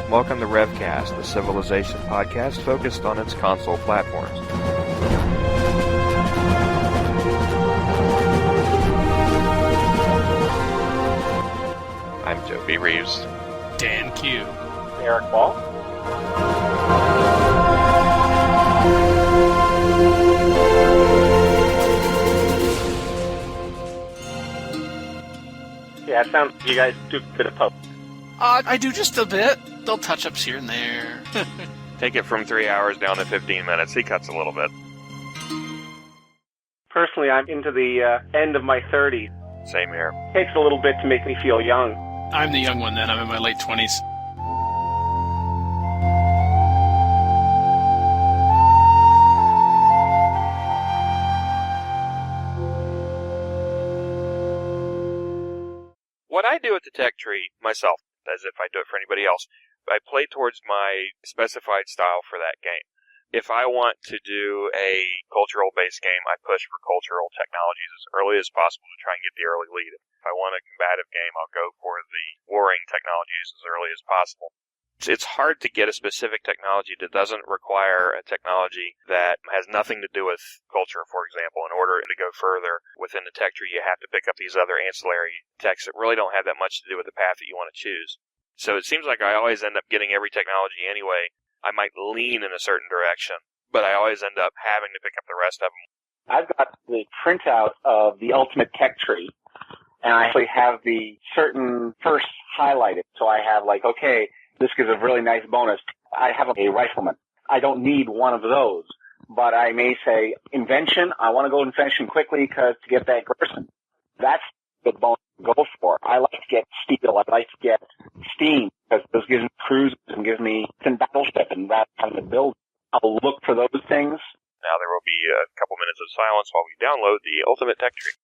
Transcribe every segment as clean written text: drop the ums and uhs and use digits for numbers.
Welcome to RevCast, the Civilization podcast focused on its console platforms. I'm Reeves. DanQ. Ericball. Yeah, it sounds you guys do a bit of poke. I do just a bit. Little touch-ups here and there. Take it from 3 hours down to 15 minutes. He cuts a little bit. Personally, I'm into the end of my 30s. Same here. Takes a little bit to make me feel young. I'm the young one then. I'm in my late 20s. What I do at the tech tree myself, as if I do it for anybody else, I play towards my specified style for that game. If I want to do a cultural-based game, I push for cultural technologies as early as possible to try and get the early lead. If I want a combative game, I'll go for the warring technologies as early as possible. It's hard to get a specific technology that doesn't require a technology that has nothing to do with culture, for example. In order to go further within the tech tree, you have to pick up these other ancillary techs that really don't have that much to do with the path that you want to choose. So it seems like I always end up getting every technology anyway. I might lean in a certain direction, but I always end up having to pick up the rest of them. I've got the printout of the ultimate tech tree, and I actually have the certain first highlighted. So I have like, okay, this gives a really nice bonus. I have a rifleman. I don't need one of those, but I may say invention. I want to go invention quickly because to get that person. That's the bonus to go for. I like to get steel. I like to get steam because this gives me cruisers and gives me a battleship and that kind of build. I'll look for those things. Now there will be a couple minutes of silence while we download the ultimate tech tree.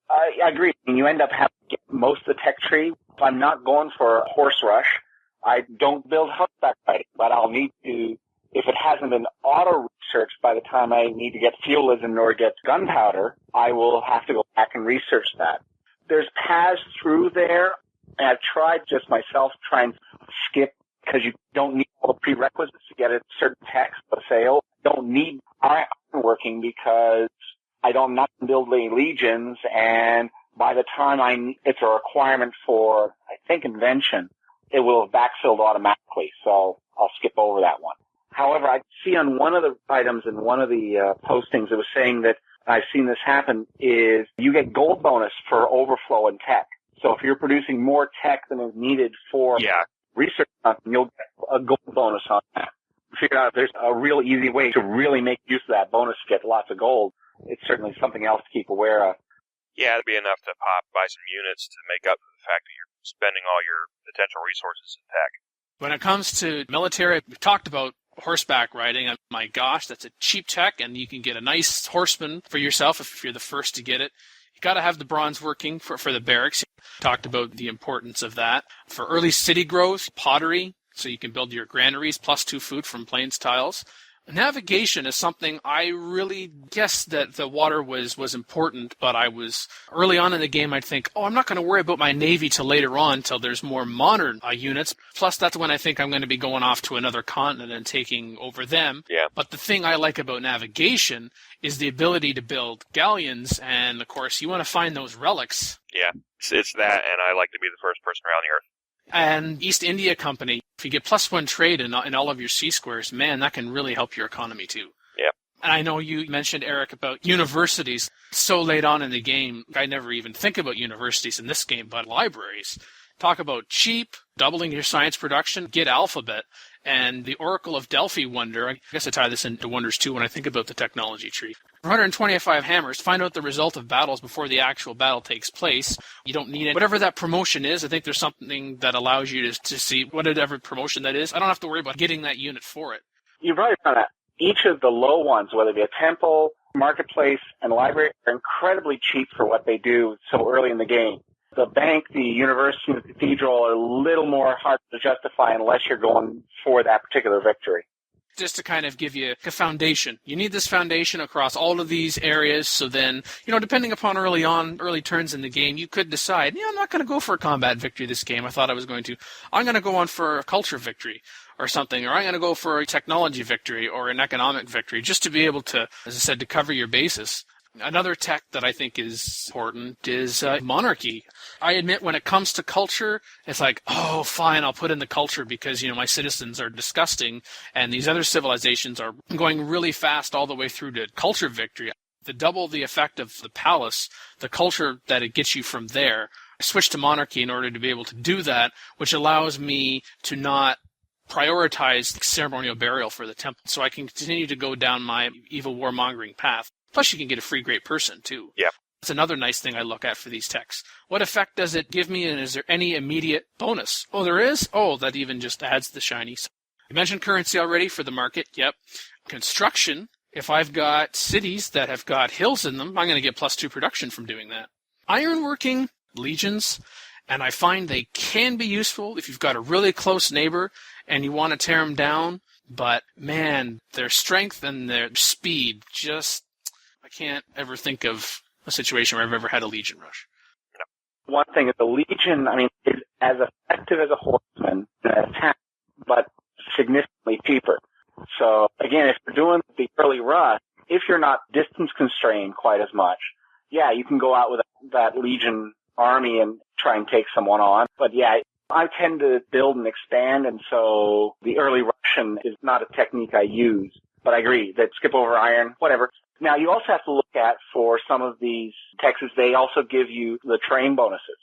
I agree. You end up having to get most of the tech tree. If I'm not going for a horse rush, I don't build horseback riding, but I'll need to, if it hasn't been auto-researched by the time I need to get fuelism or get gunpowder, I will have to go back and research that. There's paths through there, and I've tried just myself try and skip because you don't need all the prerequisites to get a certain text, but say, oh, I don't need iron working because I don't not build any legions, and by the time it's a requirement for, I think, invention, it will have backfilled automatically, so I'll skip over that one. However, I see on one of the items in one of the postings, it was saying that I've seen this happen, is you get gold bonus for overflow in tech. So if you're producing more tech than is needed for research, you'll get a gold bonus on that. Figure out if there's a real easy way to really make use of that bonus to get lots of gold. It's certainly something else to keep aware of. Yeah, it'd be enough to buy some units to make up for the fact that you're spending all your potential resources in tech. When it comes to military, we've talked about horseback riding. My gosh, that's a cheap tech, and you can get a nice horseman for yourself if you're the first to get it. You got to have the bronze working for the barracks. Talked about the importance of that. For early city growth, pottery, so you can build your granaries, +2 food from plains tiles. Navigation is something I really guessed that the water was important, but I was early on in the game I'd think, I'm not going to worry about my navy till later on, till there's more modern units. Plus that's when I think I'm going to be going off to another continent and taking over them. Yeah. But the thing I like about navigation is the ability to build galleons, and of course you want to find those relics. Yeah, it's that, and I like to be the first person around the Earth. And East India Company, if you get +1 trade in all of your C-squares, man, that can really help your economy too. Yeah. And I know you mentioned, Eric, about universities. So late on in the game, I never even think about universities in this game, but libraries. Talk about cheap, doubling your science production, get Alphabet, and the Oracle of Delphi wonder. I guess I tie this into wonders too when I think about the technology tree. 125 hammers, find out the result of battles before the actual battle takes place. You don't need it. Whatever that promotion is, I think there's something that allows you to see whatever promotion that is. I don't have to worry about getting that unit for it. You're right on that. Each of the low ones, whether it be a temple, marketplace, and library, are incredibly cheap for what they do so early in the game. The bank, the university, and the cathedral are a little more hard to justify unless you're going for that particular victory. Just to kind of give you a foundation. You need this foundation across all of these areas, so then, depending upon early turns in the game, you could decide, I'm not going to go for a combat victory this game. I thought I was going to. I'm going to go on for a culture victory or something, or I'm going to go for a technology victory or an economic victory, just to be able to, as I said, to cover your bases. Another tech that I think is important is monarchy. I admit when it comes to culture, it's like, oh, fine, I'll put in the culture because, my citizens are disgusting and these other civilizations are going really fast all the way through to culture victory. To double the effect of the palace, the culture that it gets you from there, I switch to monarchy in order to be able to do that, which allows me to not prioritize ceremonial burial for the temple. So I can continue to go down my evil warmongering path. Plus, you can get a free great person, too. Yeah. That's another nice thing I look at for these techs. What effect does it give me, and is there any immediate bonus? Oh, there is? Oh, that even just adds the shiny. You mentioned currency already for the market. Yep. Construction. If I've got cities that have got hills in them, I'm going to get +2 production from doing that. Ironworking, legions, and I find they can be useful if you've got a really close neighbor and you want to tear them down. But, man, their strength and their speed I can't ever think of a situation where I've ever had a Legion rush. One thing is the Legion, is as effective as a horseman in an attack, but significantly cheaper. So, again, if you're doing the early rush, if you're not distance constrained quite as much, yeah, you can go out with that Legion army and try and take someone on. But, yeah, I tend to build and expand, and so the early Russian is not a technique I use. But I agree that skip over iron, whatever. Now, you also have to look at, for some of these Texas, they also give you the terrain bonuses.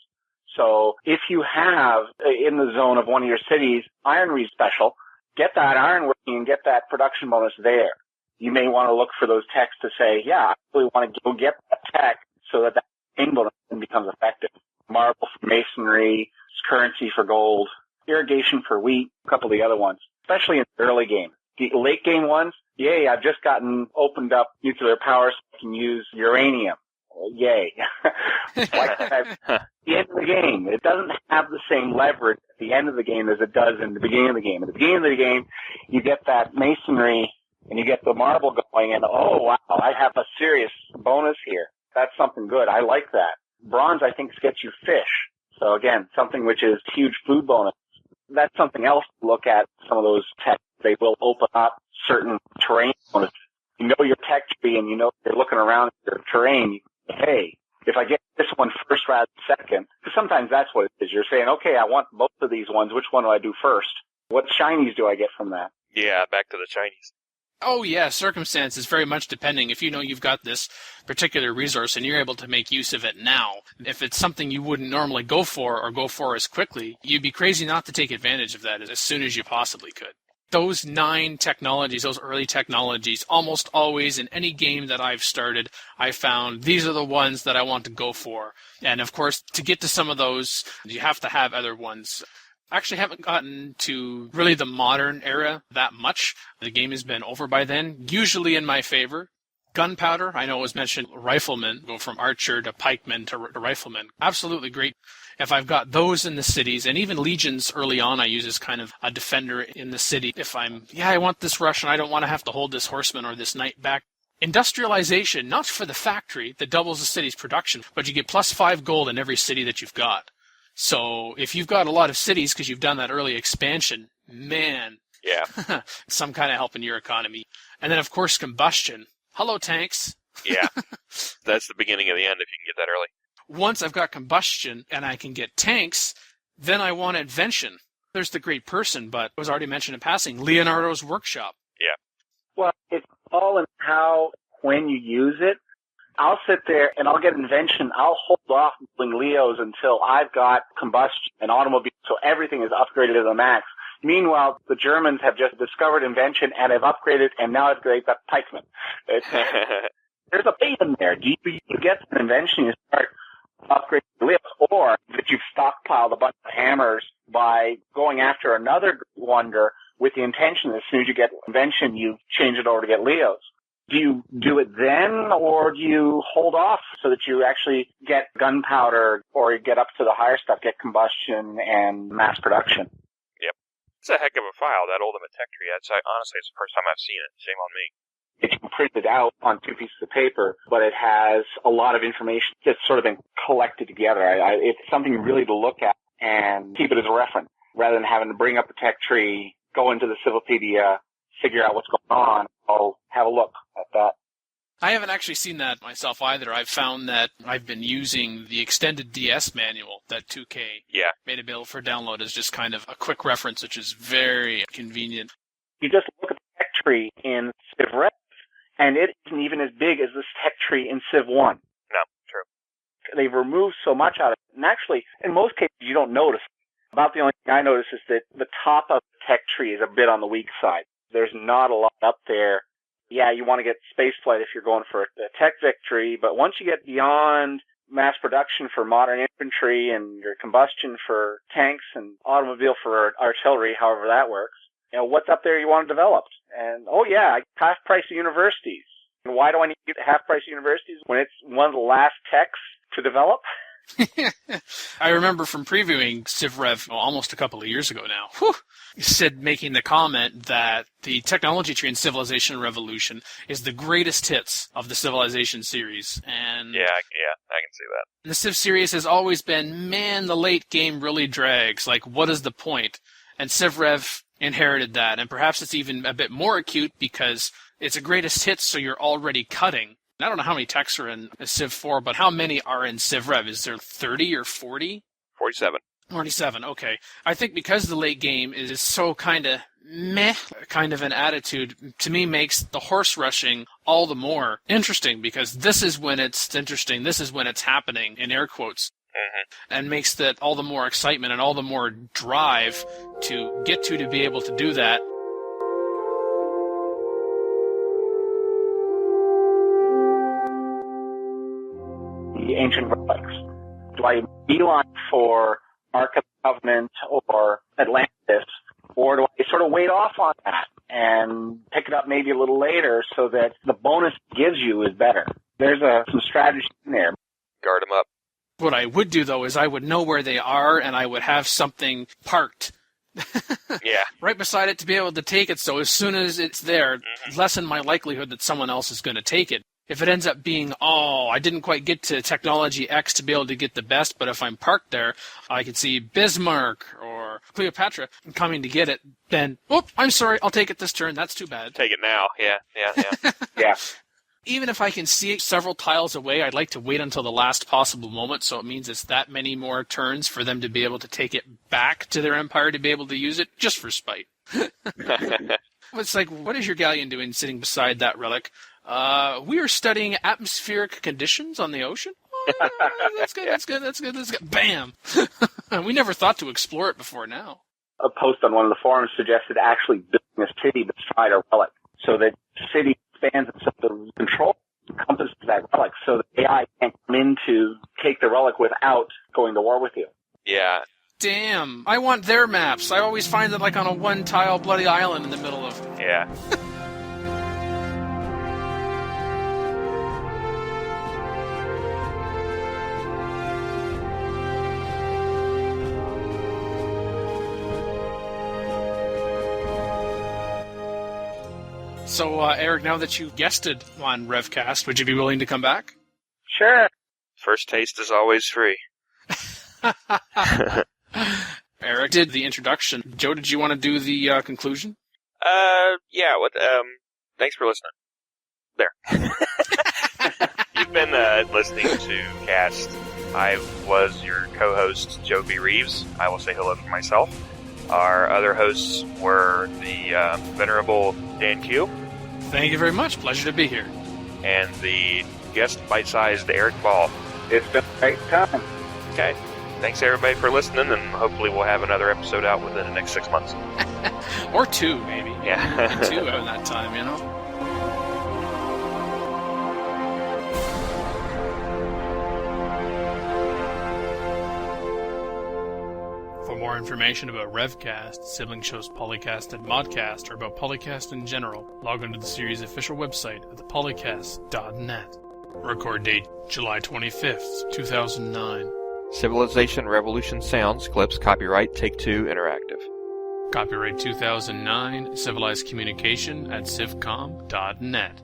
So if you have, in the zone of one of your cities, ironry special, get that iron working and get that production bonus there. You may want to look for those techs to say, yeah, I really want to go get that tech so that terrain bonus becomes effective. Marble for masonry, currency for gold, irrigation for wheat, a couple of the other ones, especially in the early game. The late game ones, yay, I've just opened up nuclear power so I can use uranium. Yay. Like at the end of the game, it doesn't have the same leverage at the end of the game as it does in the beginning of the game. At the beginning of the game, you get that masonry and you get the marble going and, oh, wow, I have a serious bonus here. That's something good. I like that. Bronze, I think, gets you fish. So, again, something which is huge food bonus. That's something else to look at, some of those tech. They will open up certain terrain bonuses. You know your tech tree and you're looking around at your terrain. Hey, if I get this one first rather than second, because sometimes that's what it is. You're saying, okay, I want both of these ones. Which one do I do first? What shinies do I get from that? Yeah, back to the Chinese. Oh, yeah, circumstances very much depending. If you know you've got this particular resource and you're able to make use of it now, if it's something you wouldn't normally go for or go for as quickly, you'd be crazy not to take advantage of that as soon as you possibly could. Those 9 technologies, those early technologies, almost always in any game that I've started, I found these are the ones that I want to go for. And, of course, to get to some of those, you have to have other ones. I actually haven't gotten to really the modern era that much. The game has been over by then, usually in my favor. Gunpowder, I know it was mentioned, riflemen, go from archer to pikeman to rifleman. Absolutely great. If I've got those in the cities, and even legions early on I use as kind of a defender in the city. If I want this rush and I don't want to have to hold this horseman or this knight back. Industrialization, not for the factory that doubles the city's production, but you get +5 gold in every city that you've got. So if you've got a lot of cities because you've done that early expansion, man, yeah, some kind of help in your economy. And then, of course, combustion. Hello, tanks. Yeah, that's the beginning of the end if you can get that early. Once I've got combustion and I can get tanks, then I want invention. There's the great person, but it was already mentioned in passing, Leonardo's workshop. Yeah. Well, it's all in when you use it. I'll sit there and I'll get invention. I'll hold off building Leos until I've got combustion and automobile, so everything is upgraded to the max. Meanwhile, the Germans have just discovered invention and have upgraded, and now they've got pikemen. There's a bait in there. Do you get an invention, you start upgrading Leos, or that you've stockpiled a bunch of hammers by going after another wonder with the intention that as soon as you get invention, you change it over to get Leos. Do you do it then, or do you hold off so that you actually get gunpowder or you get up to the higher stuff, get combustion and mass production? Yep. It's a heck of a file, that ultimate tech tree. Honestly, it's the first time I've seen it. Shame on me. It's printed out on 2 pieces of paper, but it has a lot of information that's sort of been collected together. It's something really to look at and keep it as a reference, rather than having to bring up the tech tree, go into the Civilopedia, figure out what's going on. I'll have a look at that. I haven't actually seen that myself either. I've found that I've been using the extended DS manual that 2K made available for download as just kind of a quick reference, which is very convenient. You just look at the tech tree in CivRev, and it isn't even as big as this tech tree in Civ 1. No, true. They've removed so much out of it. And actually, in most cases, you don't notice. About the only thing I notice is that the top of the tech tree is a bit on the weak side. There's not a lot up there. Yeah, you want to get spaceflight if you're going for a tech victory, but once you get beyond mass production for modern infantry and your combustion for tanks and automobile for artillery, however that works, what's up there you want to develop? And, half price of universities. And why do I need to get half price of universities when it's one of the last techs to develop? I remember from previewing CivRev almost a couple of years ago now. Sid making the comment that the technology tree in Civilization Revolution is the greatest hits of the Civilization series. And yeah, I can see that. The Civ series has always been, man, the late game really drags. Like, what is the point? And CivRev inherited that, and perhaps it's even a bit more acute because it's a greatest hits, so you're already cutting. I don't know how many techs are in Civ 4, but how many are in CivRev? Is there 30 or 40? 47. 47, okay. I think because the late game is so kind of meh kind of an attitude, to me makes the horse rushing all the more interesting, because this is when it's interesting, this is when it's happening, in air quotes. Mm-hmm. And makes that all the more excitement and all the more drive to get to be able to do that. The ancient relics. Do I beeline for Ark of the Covenant or Atlantis, or do I sort of wait off on that and pick it up maybe a little later so that the bonus it gives you is better? There's some strategy in there. Guard them up. What I would do, though, is I would know where they are, and I would have something parked right beside it to be able to take it, so as soon as it's there, lessen my likelihood that someone else is going to take it. If it ends up being, I didn't quite get to technology X to be able to get the best, but if I'm parked there, I can see Bismarck or Cleopatra coming to get it, then, I'm sorry, I'll take it this turn. That's too bad. Take it now. Yeah. Yeah. Even if I can see it several tiles away, I'd like to wait until the last possible moment, so it means it's that many more turns for them to be able to take it back to their empire to be able to use it, just for spite. It's like, what is your galleon doing sitting beside that relic? We are studying atmospheric conditions on the ocean. That's good. Bam! We never thought to explore it before now. A post on one of the forums suggested actually building a city beside a relic, so that the city expands and so the control encompasses that relic, so the AI can't come in to take the relic without going to war with you. Yeah. Damn, I want their maps. I always find it like on a one-tile bloody island in the middle of... Yeah. So, Eric, now that you guested on RevCast, would you be willing to come back? Sure. First taste is always free. Eric did the introduction. Joe, did you want to do the conclusion? Yeah. Thanks for listening. There. You've been listening to Cast. I was your co-host, Joe B. Reeves. I will say hello for myself. Our other hosts were the venerable DanQ. Thank you very much. Pleasure to be here. And the guest bite-sized Eric Ball. It's been a great time. Okay. Thanks, everybody, for listening, and hopefully we'll have another episode out within the next 6 months. Or 2, maybe. Yeah. 2 in that time, you know? For more information about RevCast, sibling shows PolyCast and ModCast, or about PolyCast in general, log on to the series' official website at thepolycast.net. Record date, July 25th, 2009. Civilization Revolution Sounds, clips, copyright Take-Two Interactive. Copyright 2009, Civilized Communication at civcom.net.